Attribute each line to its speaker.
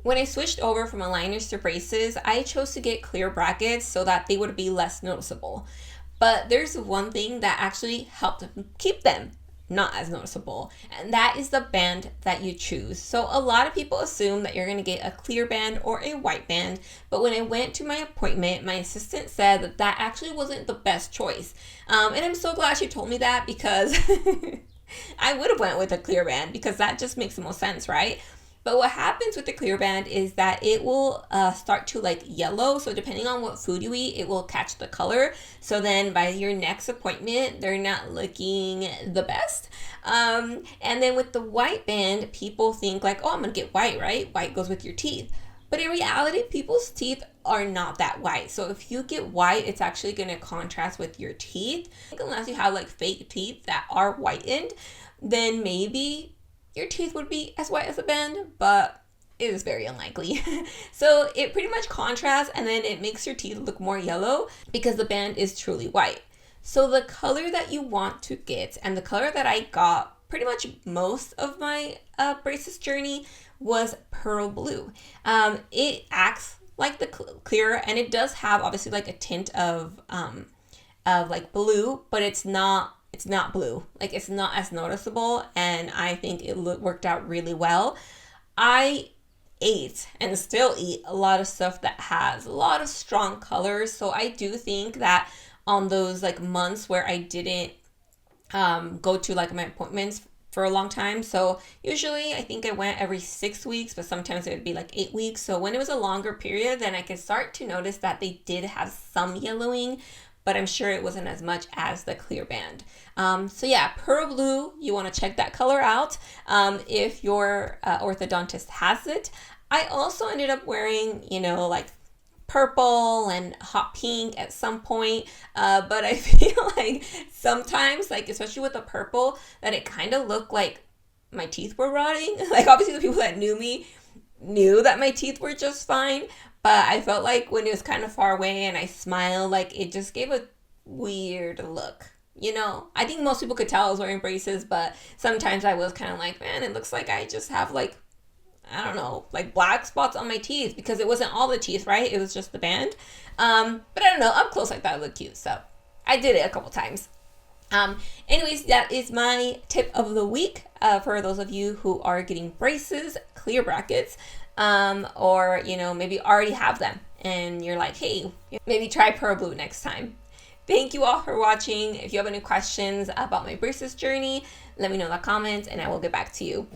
Speaker 1: When I switched over from aligners to braces, I chose to get clear brackets so that they would be less noticeable. But there's one thing that actually helped keep them not as noticeable, and that is the band that you choose. So a lot of people assume that you're going to get a clear band or a white band, but when I went to my appointment, my assistant said that that actually wasn't the best choice. And I'm so glad she told me that, because I would have went with a clear band because that just makes the most sense, right? But what happens with the clear band is that it will start to like yellow. So depending on what food you eat, it will catch the color. So then by your next appointment, they're not looking the best. And then with the white band, people think like, oh, I'm going to get white, right? White goes with your teeth. But in reality, people's teeth are not that white. So if you get white, it's actually going to contrast with your teeth. Unless you have like fake teeth that are whitened, then maybe your teeth would be as white as a band, but it is very unlikely. So it pretty much contrasts, and then it makes your teeth look more yellow because the band is truly white. So the color that you want to get, and the color that I got pretty much most of my braces journey, was pearl blue. It acts like the clear, and it does have obviously like a tint of like blue, but it's not blue. Like, it's not as noticeable, and I think it worked out really well. I ate and still eat a lot of stuff that has a lot of strong colors, so I do think that on those like months where I didn't go to like my appointments for a long time, so usually I think I went every 6 weeks, but sometimes it would be like 8 weeks. So when it was a longer period, then I could start to notice that they did have some yellowing, but I'm sure it wasn't as much as the clear band. So yeah, pearl blue, you want to check that color out if your orthodontist has it. I also ended up wearing, like purple and hot pink at some point, but I feel like sometimes, like especially with the purple, that it kind of looked like my teeth were rotting. Like, obviously the people that knew me knew that my teeth were just fine, but I felt like when it was kind of far away and I smiled, like it just gave a weird look. I think most people could tell I was wearing braces, but sometimes I was kind of like, man, it looks like I just have like, I don't know, like black spots on my teeth, because it wasn't all the teeth, right? It was just the band. But I don't know, up close like that looked cute, so I did it a couple times. Anyways, that is my tip of the week for those of you who are getting braces, clear brackets, or maybe already have them and you're like, hey, maybe try pearl blue next time. Thank you all for watching. If you have any questions about my braces journey, let me know in the comments and I will get back to you.